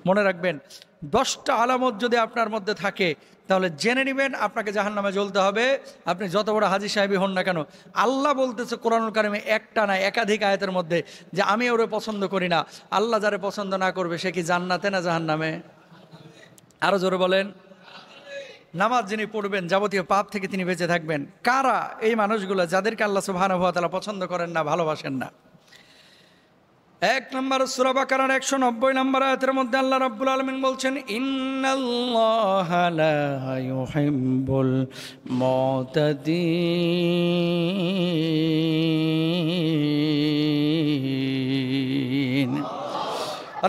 মনে রাখবেন 10টা আলামত যদি আপনার মধ্যে থাকে তাহলে জেনে নেবেন আপনাকে জাহান্নামে জ্বলতে হবে, আপনি যত বড় হাজী সাহেবই হন না কেন। আল্লাহ বলতেছে কোরআনুল কারিমে একটা না একাধিক আয়াতের মধ্যে যে আমি ওরে পছন্দ করি না। আল্লাহ যারে পছন্দ না করবে সে কি জান্নাতে না জাহান্নামে? আরো জোরে বলেন। নামাজ যিনি পড়বেন যাবতীয় পাপ থেকে তিনি বেঁচে থাকবেন। কারা এই মানুষগুলো যাদেরকে আল্লাহ সুবহানাহু ওয়া তাআলা পছন্দ করেন না, ভালোবাসেন না? 1 নম্বর সূরা বাকারার 190 নম্বর আয়াতের মধ্যে আল্লাহ রাব্বুল আলামিন বলছেন, ইন্নাল্লাহা লা ইউহিব্বুল মুতাদিন।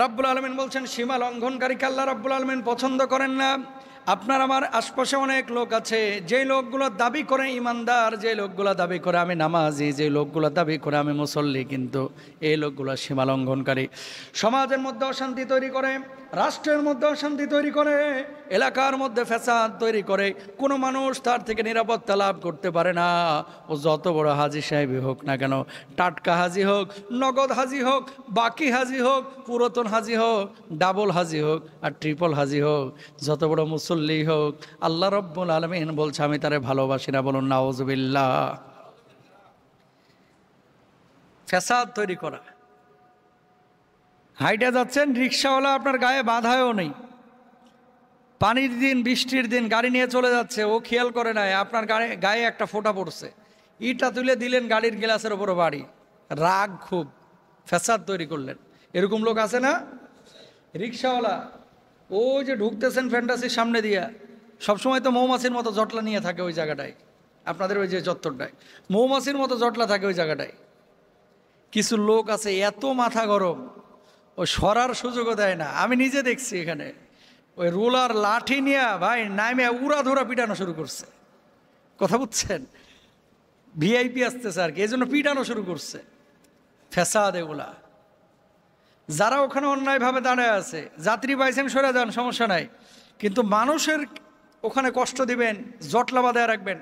রাব্বুল আলামিন বলছেন সীমা লঙ্ঘনকারীকে আল্লাহ রাব্বুল আলামিন পছন্দ করেন না। আপনার আমার আশপাশে অনেক লোক আছে যে লোকগুলো দাবি করে ইমানদার, যে লোকগুলো দাবি করে আমি নামাজি, যে লোকগুলো দাবি করে আমি মুসল্লি, কিন্তু এই লোকগুলো সীমা লঙ্ঘনকারী। সমাজের মধ্যে অশান্তি তৈরি করে, রাষ্ট্রের মধ্যে অশান্তি তৈরি করে, এলাকার মধ্যে ফ্যাসাদ তৈরি করে। কোনো মানুষ তার থেকে নিরাপত্তা লাভ করতে পারে না। ও যত বড় হাজী সাহেবই হোক না কেন, টাটকা হাজি হোক, নগদ হাজি হোক, বাকি হাজি হোক, পুরাতন হাজি হোক, ডাবল হাজি হোক আর ট্রিপল হাজি হোক, যত বড় মুসল্লি হোক, আল্লাহ রাব্বুল আলামিন বলছে আমি তারে ভালোবাসি না। বলুন নাউজুবিল্লাহ। ফ্যাসাদ তৈরি করা। হাইটে যাচ্ছেন, রিক্সাওয়ালা আপনার গায়ে বাধায়ও নেই, পানির দিন বৃষ্টির দিন গাড়ি নিয়ে চলে যাচ্ছে, ও খেয়াল করে নাই আপনার গায়ে একটা ফোঁটা পড়ছে, ইটা তুলে দিলেন গাড়ির গ্লাসের ওপরে বাড়ি, রাগ খুব, ফ্যাসাদ তৈরি করলেন। এরকম লোক আছে না? রিক্সাওয়ালা ও যে ঢুকতেছেন ফ্যান্টাসির সামনে দিয়া, সবসময় তো মৌমাছির মতো জটলা নিয়ে থাকে ওই জায়গাটায়, আপনাদের ওই যে চত্বরটায় মৌমাছির মতো জটলা থাকে ওই জায়গাটায়। কিছু লোক আছে এত মাথা গরম, ও সরার সুযোগও দেয় না। আমি নিজে দেখছি এখানে, ওই রোলার লাঠি নিয়ে ভাই নামে উড়াধুরা পিটানো শুরু করছে। কথা বুঝছেন? ভিআইপি আসতেছে আর কি, এই জন্য পিটানো শুরু করছে। ফ্যাসাদ এগুলা। যারা ওখানে অন্যায়ভাবে দাঁড়ায় আছে, যাত্রী পাইছেন সরে যান, সমস্যা নাই, কিন্তু মানুষের ওখানে কষ্ট দিবেন, জটলা বাঁধায় রাখবেন।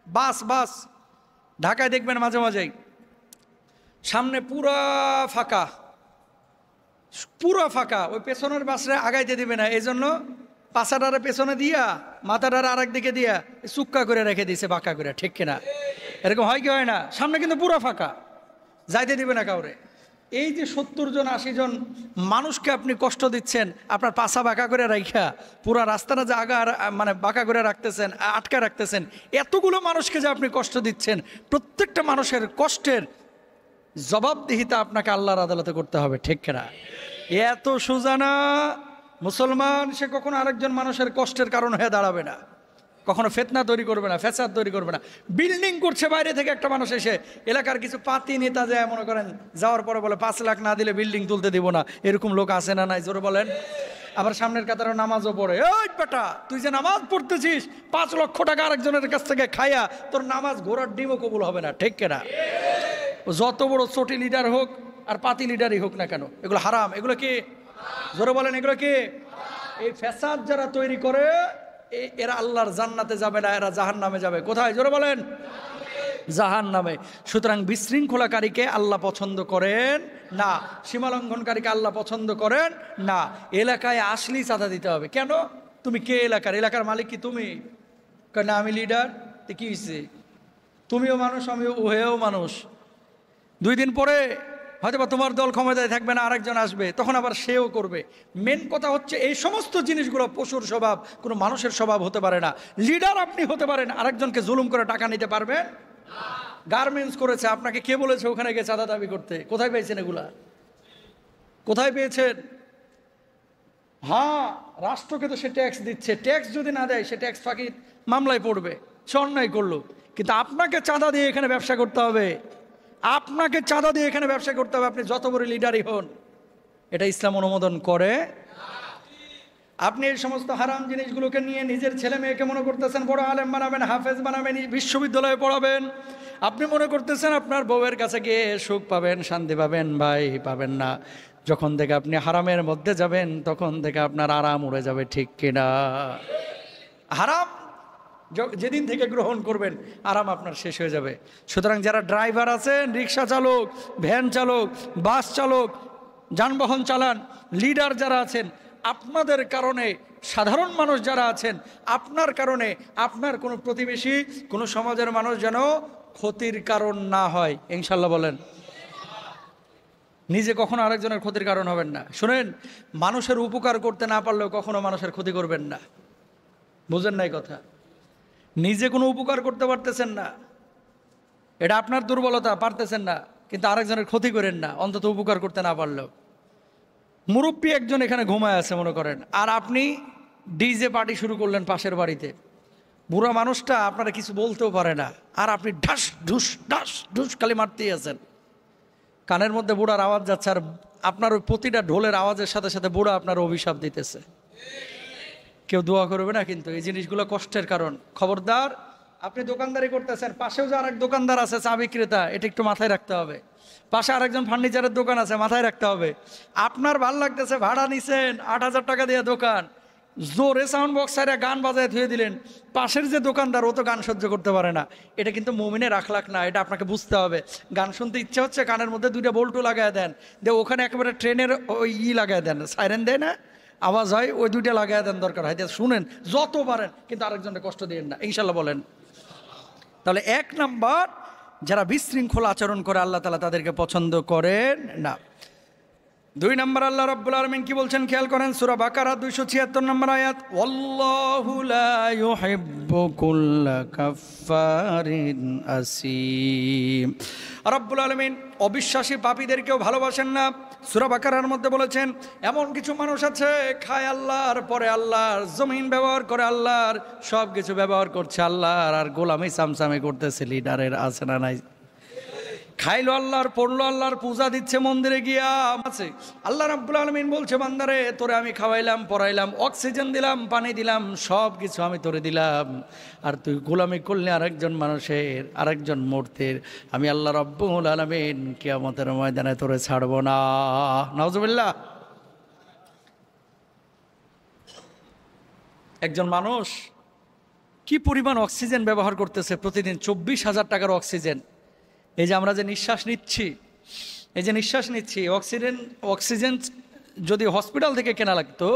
বাস ঢাকায় দেখবেন মাঝে মাঝেই সামনে পুরা ফাঁকা, ওই পেছনের বাসরে আগাইতে দিবে না, এই জন্য পাছাটারে পেছনে দিয়া মাথাটারে আরেক দিকে দিয়া চুক্কা করে রেখে দিয়েছে, বাঁকা করে। ঠিক কিনা? এরকম হয় কি হয় না? সামনে কিন্তু পুরা ফাঁকা, যাইতে দিবে না কাউরে। এই যে 70 জন 80 জন মানুষকে আপনি কষ্ট দিচ্ছেন, আপনার পাছা বাঁকা করে রাখা, পুরা রাস্তাটা যে মানে বাঁকা করে রাখতেছেন, আটকা রাখতেছেন, এতগুলো মানুষকে যে আপনি কষ্ট দিচ্ছেন, প্রত্যেকটা মানুষের কষ্টের জবাবদিহিতা আপনাকে আল্লাহর আদালতে করতে হবে। ঠিক কিনা? এত সোজা না। মুসলমান সে কখনো আরেকজন মানুষের কষ্টের কারণ হয়ে দাঁড়াবে না, কখনো ফিতনা তৈরি করবে না, ফ্যাসাদ তৈরি করবে না। বিল্ডিং করছে বাইরে থেকে একটা মানুষ এসে, এলাকার কিছু পাতি নেতা যায় মনে করেন, যাওয়ার পরে বলে 5 লাখ না দিলে বিল্ডিং তুলতে দিব না। এরকম লোক আছে না নাই? জোরে বলেন। আবার সামনের কাতারে নামাজও পড়ে। ওই বেটা, তুই যে নামাজ পড়তেছিস 5 লক্ষ টাকা আরেকজনের কাছ থেকে খাইয়া তোর নামাজ ঘোড়ার ডিমও কবুল হবে না। ঠিক কিনা? যত বড় চটি লিডার হোক আর পাতি লিডারই হোক না কেন, এগুলো হারাম। এগুলো কি? জোরে বলেন, এগুলো কি? এই ফ্যাসাদ যারা তৈরি করে এরা আল্লাহর জান্নাতে যাবে না, এরা জাহান্নামে যাবে। কোথায়? জোরে বলেন, জাহান্নামে। সুতরাং বিশৃঙ্খলাকারীকে আল্লাহ পছন্দ করেন না, সীমালঙ্ঘনকারীকে আল্লাহ পছন্দ করেন না। এলাকায় আসলেই চাঁদা দিতে হবে। কেন? তুমি কে? এলাকার মালিক কি তুমি? না আমি লিডার। তো কি হয়েছে? তুমিও মানুষ, আমিও, ওহেও মানুষ। 2 দিন পরে হয়তো বা তোমার দল ক্ষমতায় থাকবে না, আরেকজন আসবে, তখন আবার সেও করবে। মেন কথা হচ্ছে এই সমস্ত জিনিসগুলো পশুর স্বভাব, কোনো মানুষের স্বভাব হতে পারে না। লিডার আপনি হতে পারেন, আরেকজনকে জুলুম করে টাকা নিতে পারবেন? গার্মেন্টস করেছে, আপনাকে কে বলেছে ওখানে গিয়ে চাঁদা দাবি করতে? কোথায় পেয়েছেন এগুলা? কোথায় পেয়েছেন? হ্যাঁ, রাষ্ট্রকে তো সে ট্যাক্স দিচ্ছে, ট্যাক্স যদি না দেয় সে ট্যাক্স ফাঁকি মামলায় পড়বে, সে অন্যায় করলো। কিন্তু আপনাকে চাঁদা দিয়ে এখানে ব্যবসা করতে হবে, আপনাকে চাঁদা দিয়ে এখানে ব্যবসা করতে হবে, আপনি যত বড় লিডারই হন। এটা ইসলাম অনুমোদন করে। আপনি এই সমস্ত হারাম জিনিসগুলোকে নিয়ে নিজের ছেলে মেয়েকে মনে করতেছেন বড় আলেম বানাবেন, হাফেজ বানাবেন, বিশ্ববিদ্যালয়ে পড়াবেন। আপনি মনে করতেছেন আপনার বউয়ের কাছে গিয়ে সুখ পাবেন, শান্তি পাবেন। ভাই, পাবেন না। যখন থেকে আপনি হারামের মধ্যে যাবেন তখন থেকে আপনার আরাম উড়ে যাবে। ঠিক কিনা? হারাম যেদিন থেকে গ্রহণ করবেন আরাম আপনার শেষ হয়ে যাবে। সুতরাং যারা ড্রাইভার আছেন, রিক্সা চালক, ভ্যান চালক, বাস চালক, যানবাহন চালান, লিডার যারা আছেন, আপনাদের কারণে সাধারণ মানুষ যারা আছেন, আপনার কারণে আপনার কোনো প্রতিবেশী, কোনো সমাজের মানুষ যেন ক্ষতির কারণ না হয়। ইনশাল্লাহ বলেন। নিজে কখনো আরেকজনের ক্ষতির কারণ হবেন না। শুনেন, মানুষের উপকার করতে না পারলেও কখনো মানুষের ক্ষতি করবেন না। বুঝেন নাই কথা? নিজে কোনো উপকার করতে পারতেছেন না, এটা আপনার দুর্বলতা, পারতেছেন না, কিন্তু আরেকজনের ক্ষতি করেন না, অন্তত উপকার করতে না পারলেও। মুরব্বী একজন এখানে ঘুমায় আছে মনে করেন, আর আপনি ডিজে পার্টি শুরু করলেন পাশের বাড়িতে। বুড়া মানুষটা আপনারা কিছু বলতেও পারে না, আর আপনি ঢাস ঢুস খালি মারতেই আছেন। কানের মধ্যে বুড়ার আওয়াজ যাচ্ছে, আর আপনার ওই প্রতিটা ঢোলের আওয়াজের সাথে সাথে বুড়া আপনার অভিশাপ দিতেছে। কেউ দোয়া করবে না, কিন্তু এই জিনিসগুলো কষ্টের কারণ। খবরদার, আপনি দোকানদারি করতেছেন, পাশেও যে আরেক দোকানদার আছে চা বিক্রেতা, এটা একটু মাথায় রাখতে হবে। পাশে আরেকজন ফার্নিচারের দোকান আছে, মাথায় রাখতে হবে। আপনার ভাল লাগতেছে, ভাড়া নিছেন 8,000 টাকা দিয়ে দোকান, জোরে সাউন্ড বক্স আর গান বাজায় ধুয়ে দিলেন। পাশের যে দোকানদার, ও তো গান সহ্য করতে পারে না। এটা কিন্তু মুমিনের আখলাক না, এটা আপনাকে বুঝতে হবে। গান শুনতে ইচ্ছে হচ্ছে, কানের মধ্যে 2টা বল্টু লাগায় দেন, দিয়ে ওখানে একেবারে ট্রেনের ওই লাগায় দেন, সাইরেন দেয় না, আওয়াজ হয়, ওই 2টা লাগায় দেন, দরকার হয় শুনেন যত পারেন, কিন্তু আরেকজনকে কষ্ট দিয়েন না। ইনশাল্লাহ বলেন। তাহলে 1 নাম্বার, যারা বিশৃঙ্খল আচরণ করে আল্লাহ তাআলা তাদেরকে পছন্দ করেন না। 2 নাম্বার, আল্লাহ রাব্বুল আলামিন কি বলছেন খেয়াল করেন, সূরা বাকারা 276 নম্বর আয়াত, ওয়াল্লাহু লা ইউহিব্বু কুল্লা কাফফারিন আসীম। রাব্বুল আলামিন অবিশ্বাসী পাপীদেরকেও ভালোবাসেন না। সূরা বাকারার মধ্যে বলেছেন, এমন কিছু মানুষ আছে খায় আল্লাহর, পরে আল্লাহর জমিন ব্যবহার করে, আল্লাহর সব কিছু ব্যবহার করছে আল্লাহর, আর গোলামি সামসামে করতেছে লিডারের। আছে না নাই? খাইলো আল্লাহর, পড়লো আল্লাহর, পূজা দিচ্ছে মন্দিরে গিয়া আছে। আল্লাহ রাব্বুল আলামিন বলছে, বান্দারে তোরে আমি খাওয়াইলাম, পড়াইলাম, অক্সিজেন দিলাম, পানি দিলাম, সব কিছু আমি তোরে দিলাম, আর তুই গোলামি করলে আরেকজন মানুষের, আরেকজন মূর্তির। আমি আল্লাহ রাব্বুল আলামিন কিয়ামতের ময়দানে তোরে ছাড়বো না। নাউজুবিল্লাহ। একজন মানুষ কি পরিমাণ অক্সিজেন ব্যবহার করতেছে প্রতিদিন, 24,000 টাকার অক্সিজেন। এই যে আমরা যে নিঃশ্বাস নিচ্ছি, অক্সিজেন যদি হসপিটাল থেকে কেনা লাগতো,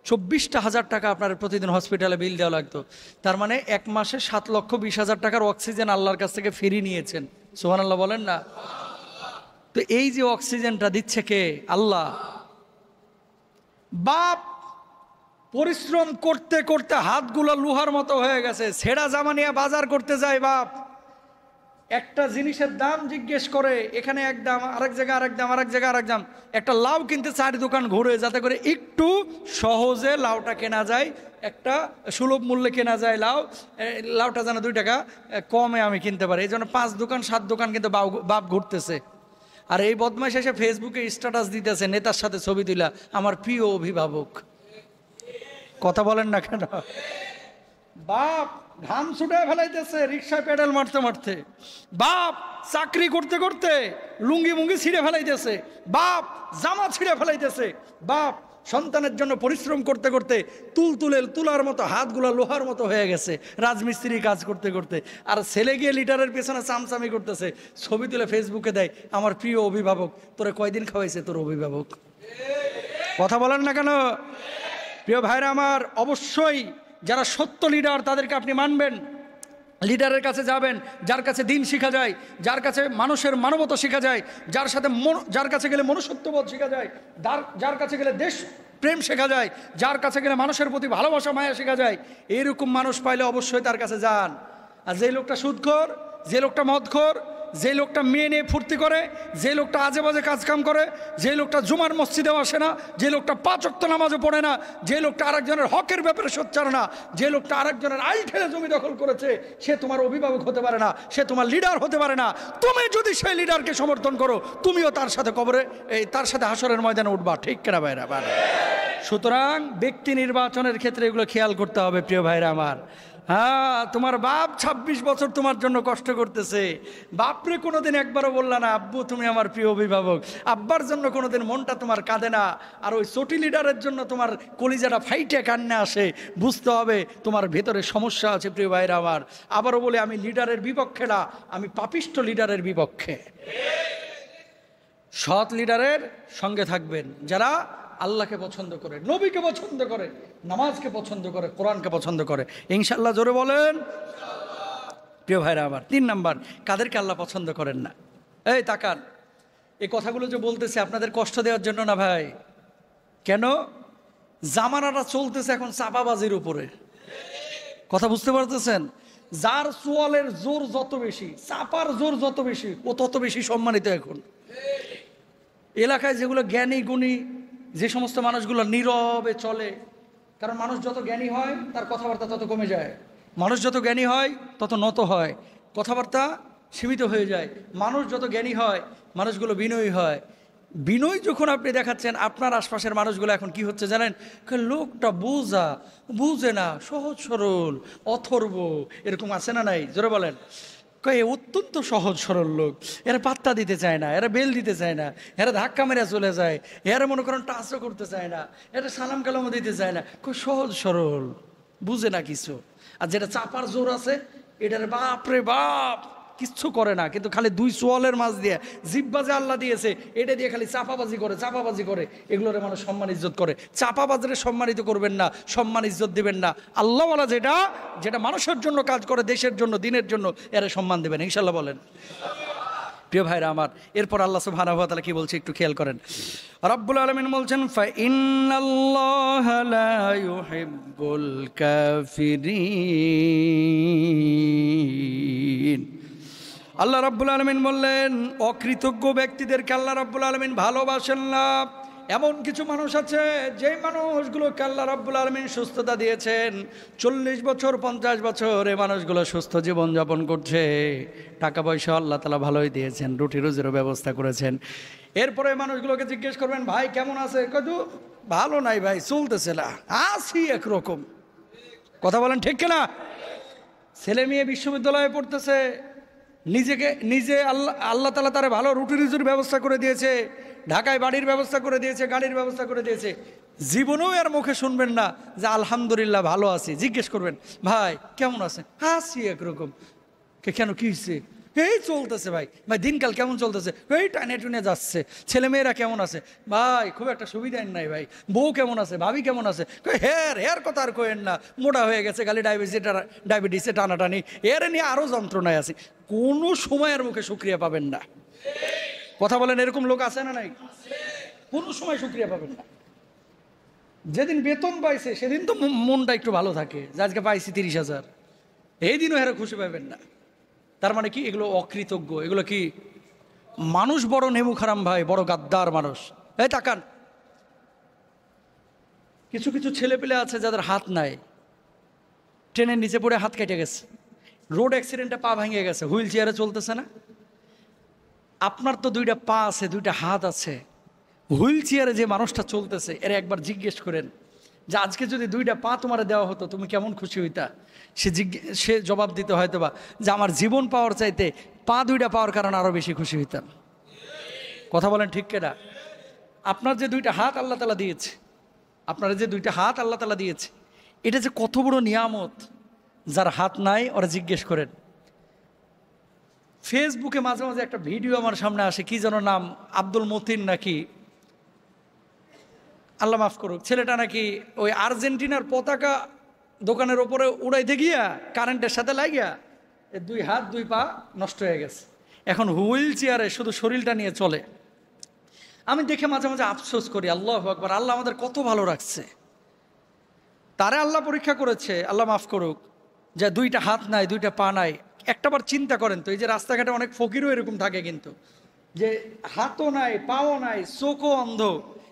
24,000 টাকা আপনার প্রতিদিন হসপিটালে বিল দেওয়া লাগতো। তার মানে 1 মাসে 7,20,000 টাকার অক্সিজেন আল্লাহর কাছ থেকে ফিরিয়ে নিয়েছেন। সুবহানাল্লাহ বলেন না? তো এই যে অক্সিজেনটা দিচ্ছে কে? আল্লাহ। বাপ পরিশ্রম করতে করতে হাতগুলো লোহার মতো হয়ে গেছে, ছেঁড়া জামা নিয়ে বাজার করতে যায় বাপ, একটা জিনিসের দাম জিজ্ঞেস করে, এখানে এক দাম, আরেক জায়গায় আরেক দাম, আরেক জায়গায় আরেক দাম। একটা লাউ কিনতে 4 দোকান ঘুরে, যাতে করে একটু সহজে লাউটা কেনা যায়, একটা সুলভ মূল্যে কেনা যায় লাউটা যেন 2 টাকা কমে আমি কিনতে পারি। এই জন্য 5 দোকান 7 দোকান কিন্তু বাপ ঘুরতেছে। আর এই বদমাইশ এসে ফেসবুকে স্ট্যাটাস দিতেছে, নেতার সাথে ছবি তুলা, আমার প্রিয় অভিভাবক। কথা বলেন না কেন? বাপ ঘাম ছুটে ফেলাইতেছে রিক্সায় পেডাল মারতে মারতে, বাপ চাকরি করতে করতে লুঙ্গি মুঙ্গি ছিঁড়ে ফেলাইতেছে, বাপ জামা ছিঁড়ে ফেলাইতেছে, বাপ সন্তানের জন্য পরিশ্রম করতে করতে তুলার মতো হাতগুলো লোহার মতো হয়ে গেছে রাজমিস্ত্রি কাজ করতে করতে। আর ছেলে গিয়ে লিটারের পেছনে চামচামি করতেছে, ছবি তুলে ফেসবুকে দেয়, আমার প্রিয় অভিভাবক। তোরে কয়দিন খাওয়াইছে তোর অভিভাবক? কথা বলেন না কেন? প্রিয় ভাইরা আমার, অবশ্যই যারা সত্য লিডার তাদেরকে আপনি মানবেন। লিডারের কাছে যাবেন যার কাছে দিন শেখা যায়, যার কাছে মানুষের মানবতা শেখা যায়, যার কাছে গেলে মনুষ্যত্ববোধ শেখা যায়, যার কাছে গেলে দেশ প্রেম শেখা যায়, যার কাছে গেলে মানুষের প্রতি ভালোবাসা মায়া শেখা যায়। এইরকম মানুষ পাইলে অবশ্যই তার কাছে যান। আর যে লোকটা সুদখোর, যে লোকটা মদখোর, যে লোকটা মেয়ে নিয়ে ফুর্তি করে, যে লোকটা আজে বাজে কাজকাম করে, যে লোকটা জুমার মসজিদেও আসে না, যে লোকটা 5 ওয়াক্ত নামাজও পড়ে না, যে লোকটা আরেকজনের হকের ব্যাপারে সোচ্চার না, যে লোকটা আরেকজনের আইল ঠেলে জমি দখল করেছে, সে তোমার অভিভাবক হতে পারে না, সে তোমার লিডার হতে পারে না। তুমি যদি সেই লিডারকে সমর্থন করো, তুমিও তার সাথে তার সাথে হাসরের ময়দানে উঠবা। ঠিক কেনা ভাইরা? সুতরাং ব্যক্তি নির্বাচনের ক্ষেত্রে এগুলো খেয়াল করতে হবে প্রিয় ভাইরা আমার। হ্যাঁ, তোমার বাপ 26 বছর তোমার জন্য কষ্ট করতেছে, বাপরে কোনোদিন একবারও বললা না আব্বু তুমি আমার প্রিয় অভিভাবক, আব্বার জন্য কোনোদিন মনটা তোমার কাঁদে না, আর ওই চটি লিডারের জন্য তোমার কলিজাটা ফাইটে কান্না আসে, বুঝতে হবে তোমার ভেতরে সমস্যা আছে প্রিয় ভাইরা আমার। আবারও বলে, আমি লিডারের বিপক্ষে না, আমি পাপিষ্ঠ লিডারের বিপক্ষে। সৎ লিডারের সঙ্গে থাকবেন, যারা আল্লাহকে পছন্দ করে, নবীকে পছন্দ করে, নামাজকে পছন্দ করে, কোরআনকে পছন্দ করে। ইনশাআল্লাহ জোরে বলেন। প্রিয় ভাইরা আমার, 3 নাম্বার, কাদেরকে আল্লাহ পছন্দ করেন না? এই তাকান, এই কথাগুলো যে বলতেছে আপনাদের কষ্ট দেওয়ার জন্য না ভাই। কেন? জামানাটা চলতেছে এখন চাপাবাজির উপরে। কথা বুঝতে পারতেছেন? যার সোয়ালের জোর যত বেশি, চাপার জোর যত বেশি, ও তত বেশি সম্মানিত। এখন এলাকায় যেগুলো জ্ঞানী গুণী, যে সমস্ত মানুষগুলো নীরবে চলে, কারণ মানুষ যত জ্ঞানী হয় তার কথাবার্তা তত কমে যায়। মানুষ যত জ্ঞানী হয় তত নত হয়, কথাবার্তা সীমিত হয়ে যায়। মানুষ যত জ্ঞানী হয় মানুষগুলো বিনয়ী হয়। বিনয় যখন আপনি দেখাচ্ছেন, আপনার আশপাশের মানুষগুলো এখন কি হচ্ছে জানেন? লোকটা বুঝে না, সহজ সরল, অথর্ব, এরকম আছে না নাই? জোরে বলেন। অত্যন্ত সহজ সরল লোক, এরা পাত্তা দিতে চায় না, এরা বেল দিতে চায় না, এরা ধাক্কা মেরে চলে যায়, এরা মনে করেন টাচও করতে চায় না, এরা সালাম কালামও দিতে চায় না। সহজ সরল, বুঝে না কিছু। আর যেটা চাপার জোর আছে, এটার বাপরে বাপ কিচ্ছু করে না, কিন্তু খালি 2 সোয়ালের মাছ দিয়ে, জিব্বা যে আল্লাহ দিয়েছে এটা দিয়ে খালি চাপাবাজি করে। এগুলোর মানুষ সম্মান ইজ্জত করে। চাপাবাজরে সম্মানিত করবেন না, সম্মান ইজ্জত দিবেন না। আল্লাহওয়ালা যেটা মানুষের জন্য কাজ করে, দেশের জন্য, দিনের জন্য, এরা সম্মান দেবেন। ইনশাল্লাহ বলেন। প্রিয় ভাইরা আমার, এরপর আল্লাহ সুবহানাহু ওয়া তাআলা কি বলছে একটু খেয়াল করেন। রব্বুল আলামিন বলছেন, ফা ইন্নাল্লাহা লা ইউহিব্বুল কাফিরিন। আল্লাহ রাব্বুল আলামিন বললেন, অকৃতজ্ঞ ব্যক্তিদেরকে আল্লাহ রাব্বুল আলামিন ভালোবাসেন না। এমন কিছু মানুষ আছে, যে মানুষগুলোকে আল্লাহ রাব্বুল আলামিন সুস্থতা দিয়েছেন, 40 বছর 50 বছর এই মানুষগুলো সুস্থ জীবনযাপন করছে, টাকা পয়সা আল্লাহ তাআলা ভালোই দিয়েছেন, রুটি রুজিরও ব্যবস্থা করেছেন। এরপরে মানুষগুলোকে জিজ্ঞেস করবেন, ভাই কেমন আছে? কত ভালো নাই ভাই, চলতেছে না, আছি একরকম। কথা বলেন ঠিক কিনা? ছেলে মেয়ে বিশ্ববিদ্যালয়ে পড়তেছে, নিজে আল্লাহ তাআলা তারা ভালো রুটি রুজির ব্যবস্থা করে দিয়েছে, ঢাকায় বাড়ির ব্যবস্থা করে দিয়েছে, গাড়ির ব্যবস্থা করে দিয়েছে। জীবনেও এর মুখে শুনবেন না যে আলহামদুলিল্লাহ ভালো আছি। জিজ্ঞেস করবেন, ভাই কেমন আছে? আছি একরকম। কেন, কি হয়েছে? এই চলতেছে ভাই। দিনকাল কেমন চলতেছে? এই টানে টুনে যাচ্ছে। ছেলেমেয়েরা কেমন আছে? ভাই খুব একটা সুবিধাই নাই ভাই। বউ কেমন আছে? ভাবি কেমন আছে? হের কথা আর কোয়েন না, মোটা হয়ে গেছে, খালি ডায়াবেটিসে টানাটানি, এর নিয়ে আরও যন্ত্রণায় আছে। কোনো সময়ের মুখে শুকরিয়া পাবেন না। কথা বলেন, এরকম লোক আছে না নাই? কোনো সময় শুকরিয়া পাবেন না। যেদিন বেতন পাইছে সেদিন তো মনটা একটু ভালো থাকে, যে আজকে পাইছি 30,000, এই দিনও এরা খুশি পাবেন না। তার মানে কি? এগুলো অকৃতজ্ঞ। এগুলো কি? মানুষ বড় নেমু খারাম ভাই, বড় গাদ্দার মানুষ। এই তাকান, কিছু কিছু ছেলে পেলে আছে যাদের হাত নাই, ট্রেনের নিচে পড়ে হাত কেটে গেছে, রোড অ্যাক্সিডেন্টে পা ভেঙে গেছে, হুইল চেয়ারে চলতেছে না। আপনার তো 2টা পা আছে, 2টা হাত আছে, হুইল চেয়ারে যে মানুষটা চলতেছে, এর একবার জিজ্ঞেস করেন যে আজকে যদি 2টা পা তোমার দেওয়া হতো তুমি কেমন খুশি হইতা? সে জবাব দিতে হয়তো বা যে আমার জীবন পাওয়ার চাইতে পা 2টা পাওয়ার কারণে আরও বেশি খুশি হইতাম। কথা বলেন ঠিক কিনা? আপনার যে 2টা হাত আল্লাহ তাআলা দিয়েছে, আপনার যে 2টা হাত আল্লাহ তাআলা দিয়েছে, এটা যে কত বড় নিয়ামত। যার হাত নাই ওরা জিজ্ঞেস করেন। ফেসবুকে মাঝে মাঝে একটা ভিডিও আমার সামনে আসে, কি যেন নাম, আব্দুল মতিন নাকি, আল্লাহ মাফ করুক, ছেলেটা নাকি ওই আর্জেন্টিনার পতাকা দোকানের ওপরে উড়াইতে গিয়া কারেন্টের সাথে লাগিয়া 2 হাত 2 পা নষ্ট হয়ে গেছে। এখন হুইল চেয়ারে শুধু শরীরটা নিয়ে চলে। আমি দেখে মাঝে মাঝে আফসোস করি, আল্লাহু আকবার, আল্লাহ আমাদের কত ভালো রাখছে। তারে আল্লাহ পরীক্ষা করেছে, আল্লাহ মাফ করুক, যে 2টা হাত নাই, 2টা পা নাই। একটাবার চিন্তা করেন তো, এই যে রাস্তাঘাটে অনেক ফকিরও এরকম থাকে, কিন্তু যে হাতও নাই, পাও নাই, চোখও অন্ধ,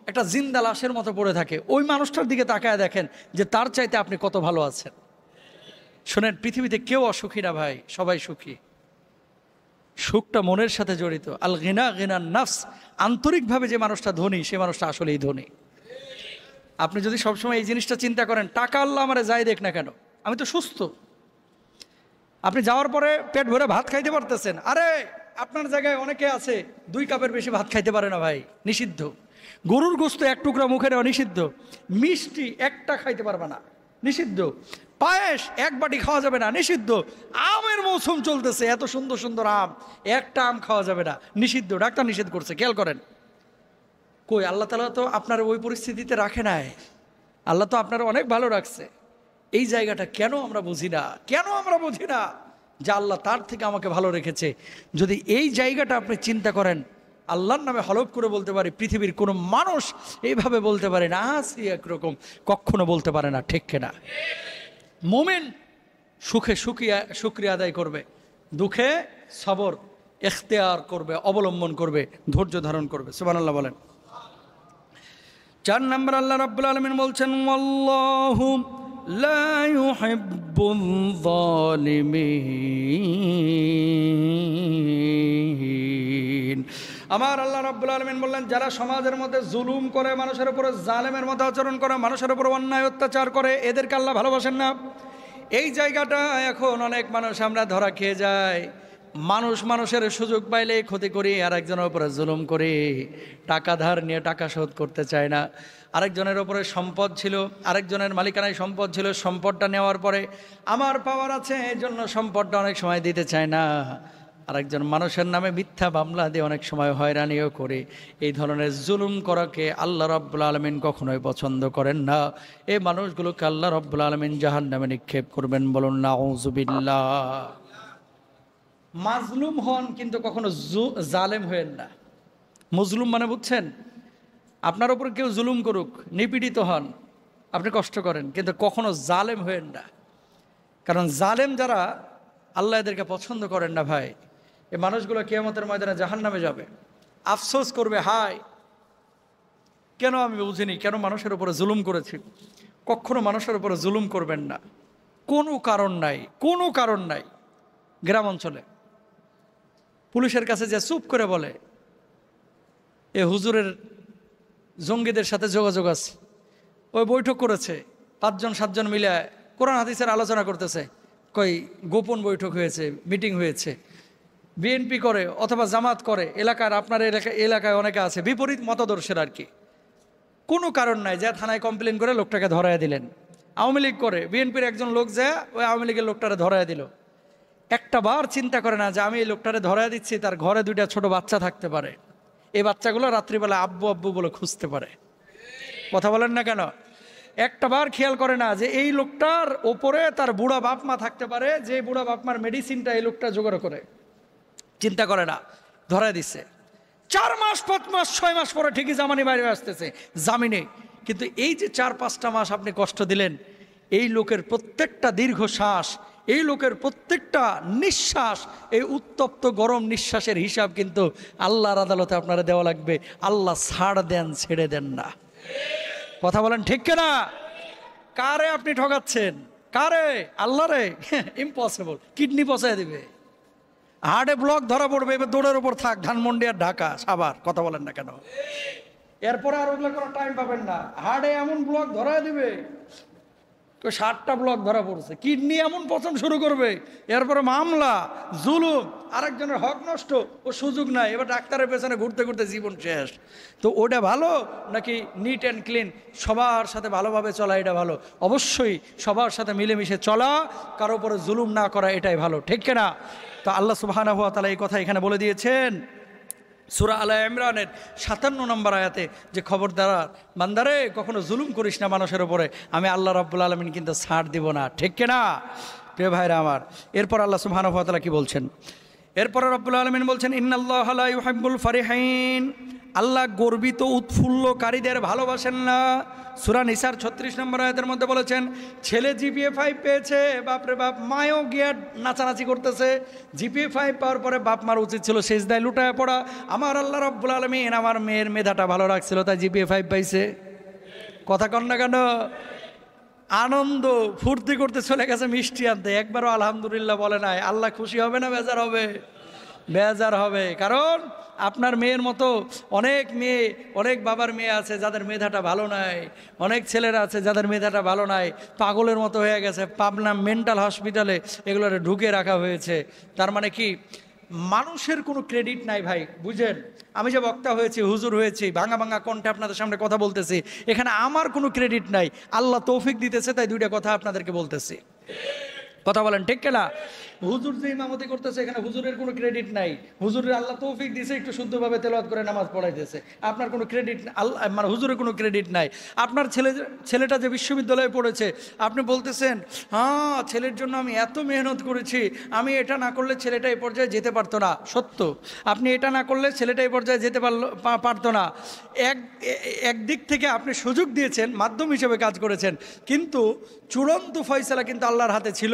একটা জিন্দা লাশের মতো পড়ে থাকে, ওই মানুষটার দিকে তাকায় দেখেন যে তার চাইতে আপনি কত ভালো আছেন। শোনেন, পৃথিবীতে কেউ অসুখী না ভাই, সবাই সুখী। সুখটা মনের সাথে জড়িত। আল গিনা গিনান নাফস, আন্তরিকভাবে যে মানুষটা ধনী, সে মানুষটা আসলেই ধনী। আপনি যদি সবসময় এই জিনিসটা চিন্তা করেন, টাকা আল্লাহ আমারে যাই দেখ না কেন, আমি তো সুস্থ। আপনি যাওয়ার পরে পেট ভরে ভাত খাইতে পারতেছেন। আরে আপনার জায়গায় অনেকে আছে 2 কাপের বেশি ভাত খাইতে পারে না ভাই, নিষিদ্ধ। গরুর গোস্ত 1 টুকরা মুখে নেওয়া নিষিদ্ধ। মিষ্টি একটা খাইতে পারবে না, নিষিদ্ধ। পায়েস 1 বাটি খাওয়া যাবে না, নিষিদ্ধ। আমের মৌসুম চলতেছে, এত সুন্দর সুন্দর আম, একটা আম খাওয়া যাবে না, নিষিদ্ধ। ডাক্তার নিষেধ করছে, খেয়াল করেন। কই আল্লাহ তাআলা তো আপনার ওই পরিস্থিতিতে রাখে নাই, আল্লাহ তো আপনার অনেক ভালো রাখছে। এই জায়গাটা কেন আমরা বুঝি না, কেন আমরা বুঝি না যে আল্লাহ তার থেকে আমাকে ভালো রেখেছে? যদি এই জায়গাটা আপনি চিন্তা করেন, আল্লাহর নামে হলফ করে বলতে পারি পৃথিবীর কোনো মানুষ এইভাবে বলতে পারে না আসি একরকম, কখনো বলতে পারে না, ঠিক কিনা? মুমিন সুখে শুকরিয়া আদায় করবে, দুঃখে সবর ইখতিয়ার করবে, অবলম্বন করবে, ধৈর্য ধারণ করবে। সুবহানাল্লাহ বলেন। 4 নম্বর আল্লাহ রাব্বুল আলামিন বলছেন ওয়াল্লাহু লা ইউহিব্বুল যালিমিন। আমার আল্লাহ রাব্বুল আলামিন বললেন, যারা সমাজের মধ্যে জুলুম করে, মানুষের উপরে জালেমের মতো আচরণ করে, মানুষের উপর অন্যায় অত্যাচার করে, এদেরকে আল্লাহ ভালোবাসেন না। এই জায়গাটা এখন অনেক মানুষ আমরা ধরা খেয়ে যায়। মানুষের সুযোগ পাইলে ক্ষতি করি, আরেকজনের উপরে জুলুম করি, টাকা ধার নিয়ে টাকা শোধ করতে চায় না। আরেকজনের উপরে সম্পদ ছিল, আরেকজনের মালিকানায় সম্পদ ছিল, সম্পদটা নেওয়ার পরে আমার পাওয়ার আছে এই জন্য সম্পদটা অনেক সময় দিতে চায় না। আরেকজন মানুষের নামে মিথ্যা মামলা দিয়ে অনেক সময় হয়রানিও করে। এই ধরনের জুলুম করাকে আল্লাহ রাব্বুল আলামিন কখনোই পছন্দ করেন না। এই মানুষগুলোকে আল্লাহ রাব্বুল আলামিন জাহান্নামে নিক্ষেপ করবেন। বলুন নাউযুবিল্লাহ। মাজলুম হন কিন্তু কখনো জালেম হয়েন না। মজলুম মানে বুঝছেন, আপনার উপর কেউ জুলুম করুক, নিপীড়িত হন, আপনি কষ্ট করেন, কিন্তু কখনো জালেম হয়েন না। কারণ জালেম যারা, আল্লাহ এদেরকে পছন্দ করেন না ভাই। এই মানুষগুলো কিয়ামতের ময়দানে জাহান্নামে যাবে, আফসোস করবে, হায় কেন আমি বুঝিনি, কেন মানুষের উপরে জুলুম করেছি। কখনো মানুষের উপরে জুলুম করবেন না, কোনো কারণ নাই, কোনো কারণ নাই। গ্রাম অঞ্চলে পুলিশের কাছে যে চুপ করে বলে এ হুজুরের জঙ্গিদের সাথে যোগাযোগ আছে, ওই বৈঠক করেছে 5-7জন মিলে কোরআন হাদিসের আলোচনা করতেছে, কই গোপন বৈঠক হয়েছে, মিটিং হয়েছে, বিএনপি করে অথবা জামাত করে, এলাকার আপনার এলাকায় অনেকে আছে বিপরীত মতাদর্শের আর কি। কোনো কারণ নাই, যা থানায় কমপ্লেন করে লোকটাকে ধরায় দিলেন। আওয়ামী লীগ করে, বিএনপির একজন লোক যায় ওই আওয়ামী লীগের লোকটারে ধরায় দিল। একটা বার চিন্তা করে না যে আমি এই লোকটারে ধরায় দিচ্ছি, তার ঘরে 2টা ছোট বাচ্চা থাকতে পারে, এই বাচ্চাগুলো রাত্রিবেলা আব্বু আব্বু বলে খুঁজতে পারে। কথা বলেন না কেন? একটা বার খেয়াল করে না যে এই লোকটার ওপরে তার বুড়া বাপ মা থাকতে পারে, যে বুড়া বাপ মার মেডিসিনটা এই লোকটা জোগাড় করে। চিন্তা করে না, ধরায় দিচ্ছে। 4 মাস 5 মাস 6 মাস পরে ঠিকই জামানি বাইরে আসতেছে জামিনে। কিন্তু এই যে 4-5টা মাস আপনি কষ্ট দিলেন, এই লোকের প্রত্যেকটা দীর্ঘশ্বাস, এই লোকের প্রত্যেকটা নিঃশ্বাস, এই উত্তপ্ত গরম নিঃশ্বাসের হিসাব কিন্তু আল্লাহর আদালতে আপনারা দেওয়া লাগবে। আল্লাহ ছাড় দেন, ছেড়ে দেন না। কথা বলেন ঠিক কিনা? কারে আপনি ঠকাচ্ছেন? কারে? আল্লাহরে? ইম্পসিবল। কিডনি পচায় দিবে, হার্টে ব্লক ধরা পড়বে, এবার দৌড়ের উপর থাক, ধানমন্ডি আর ঢাকা সাভার। কথা বলেন না কেন? এরপরে আর ওগুলো কোনো টাইম পাবেন না। হার্টে এমন ব্লক ধরা দিবে, তো 7টা ব্লক ধরা পড়ছে, কিডনি এমন পচন শুরু করবে, এরপরে মামলা, জুলুম, আরেকজনের হক নষ্ট, ও সুযোগ নাই, এবার ডাক্তারের পেছনে ঘুরতে ঘুরতে জীবন শেষ। তো ওটা ভালো নাকি নিট অ্যান্ড ক্লিন সবার সাথে ভালোভাবে চলা এটা ভালো? অবশ্যই সবার সাথে মিলেমিশে চলা, কারো উপরে জুলুম না করা, এটাই ভালো, ঠিক কিনা? তো আল্লাহ সুবহানাহু ওয়া তাআলা এই কথা এখানে বলে দিয়েছেন সূরা আলে ইমরানের 57 নম্বর আয়াতে, যে খবরদার বান্দারে কখনো জুলুম করিস না মানুষের উপরে, আমি আল্লাহ রাব্বুল আলামিন কিন্তু ছাড় দিব না, ঠিক কিনা প্রিয় ভাইরা আমার? এরপর আল্লাহ সুবহানাহু ওয়া তাআলা কি বলছেন? এরপরে রাব্বুল আলামিন বলছেন ইন্নাল্লাহা লা ইউহিব্বুল ফারিহিন, আল্লাহ গর্বিত উৎফুল্লকারীদের ভালোবাসেন না। সূরা নিসার 36 নম্বর আয়াতের মধ্যে বলেছেন, ছেলে জিপিএ 5 পেয়েছে, বাপরে বাপ, মায়ও গিয়ে নাচানাচি করতেছে। জিপিএ 5 পাওয়ার পরে বাপ মার উচিত ছিল সেজদায় লুটায় পড়া। আমার আল্লাহ রাব্বুল আলামিন আমার মেয়ের মেধাটা ভালো রাখছিল, তাই জিপিএ 5 পাইছে। কথা কন না কেন? আনন্দ ফুর্তি করতে চলে গেছে মিষ্টি আনতে, একবারও আলহামদুলিল্লাহ বলে নাই। আল্লাহ খুশি হবে না বেজার হবে? বেজার হবে। কারণ আপনার মেয়ের মতো অনেক মেয়ে, অনেক বাবার মেয়ে আছে যাদের মেধাটা ভালো নাই, অনেক ছেলেরা আছে যাদের মেধাটা ভালো নাই, পাগলের মতো হয়ে গেছে, পাবনা মেন্টাল হসপিটালে এগুলোর ঢুকে রাখা হয়েছে। তার মানে কি, মানুষের কোনো ক্রেডিট নাই ভাই, বুঝেন? আমি যে বক্তা হয়েছি, হুজুর হয়েছি, ভাঙা ভাঙা কণ্ঠে আপনাদের সামনে কথা বলতেছি, এখানে আমার কোনো ক্রেডিট নাই, আল্লাহ তৌফিক দিতেছে, তাই 2টা কথা আপনাদেরকে বলতেছি। কথা বলেন ঠিক কিনা? হুজুর যে ইমামতি করতেছে এখানে হুজুরের কোনো ক্রেডিট নাই। হুজুরের আল্লাহ তৌফিক দিয়েছে, একটু শুদ্ধভাবে তেলাওয়াত করে নামাজ পড়াইতেছে, আপনার কোনো ক্রেডিট আল্লাহ মানে হুজুরের কোনো ক্রেডিট নাই। আপনার ছেলেটা যে বিশ্ববিদ্যালয়ে পড়েছে, আপনি বলতেছেন হ্যাঁ ছেলের জন্য আমি এত মেহনত করেছি, আমি এটা না করলে ছেলেটা এই পর্যায়ে যেতে পারতো না। সত্য, আপনি এটা না করলে ছেলেটা এই পর্যায়ে যেতে পারতো না। একদিক থেকে আপনি সুযোগ দিয়েছেন, মাধ্যম হিসেবে কাজ করেছেন, কিন্তু চূড়ান্ত ফয়সালা কিন্তু আল্লাহর হাতে ছিল।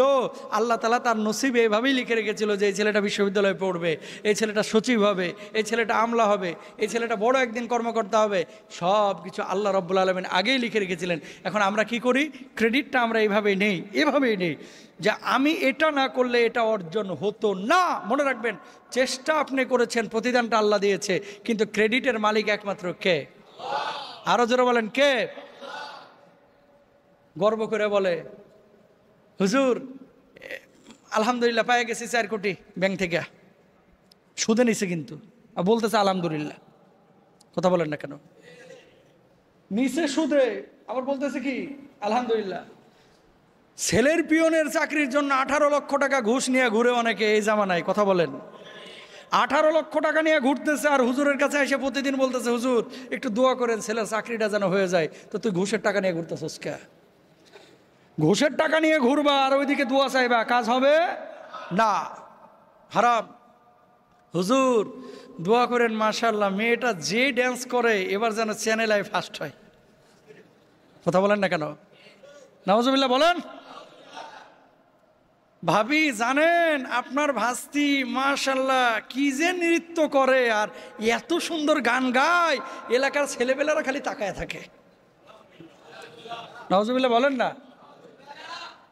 আল্লাহ তাআলা তার নসিবে এভাবেই লিখে রেখেছিল যে এই ছেলেটা বিশ্ববিদ্যালয়ে পড়বে, এই ছেলেটা সচিব হবে, এই ছেলেটা আমলা হবে, এই ছেলেটা বড় একদিন কর্মকর্তা হবে। সব কিছু আল্লাহ রাব্বুল আলামিন আগেই লিখে রেখেছিলেন। এখন আমরা কি করি? ক্রেডিটটা আমরা এভাবেই নেই, এভাবেই নেই যে আমি এটা না করলে এটা অর্জন হতো না। মনে রাখবেন, চেষ্টা আপনি করেছেন, প্রতিদানটা আল্লাহ দিয়েছে, কিন্তু ক্রেডিটের মালিক একমাত্র কে? আরো জোরে বলেন কে? গর্ব করে বলে হুজুর আলহামদুলিল্লাহ পেয়ে গেছি 4 কোটি ব্যাংক থেকে, সুদে নিছে কিন্তু, আর বলতেছে আলহামদুলিল্লাহ। কথা বলেন না কেন? নিচে সুদে, আবার বলতেছে কি আলহামদুলিল্লাহ। ছেলের পিয়নের চাকরির জন্য 18 লক্ষ টাকা ঘুষ নিয়ে ঘুরে অনেকে এই জামানায়। কথা বলেন, 18 লক্ষ টাকা নিয়ে ঘুরতেছে, আর হুজুরের কাছে এসে প্রতিদিন বলতেছে হুজুর একটু দোয়া করেন ছেলের চাকরিটা যেন হয়ে যায়। তো তুই ঘুষের টাকা নিয়ে ঘুরতেছিস কে? ঘুষের টাকা নিয়ে ঘুরবা আর ওইদিকে দোয়া চাইবা, কাজ হবে না, হারাম। হুজুর দোয়া করেন মাশাআল্লাহ মেয়েটা যে ড্যান্স করে এবার যেন চ্যানেলায় ফার্স্ট হয়। কথা বলেন না কেন? নাউজুবিল্লাহ বলেন। ভাবি জানেন আপনার ভাস্তি মাশাআল্লাহ কি যে নৃত্য করে আর এত সুন্দর গান গায়, এলাকার ছেলেপেলেরা খালি তাকায় থাকে। নাউজুবিল্লাহ বলেন না।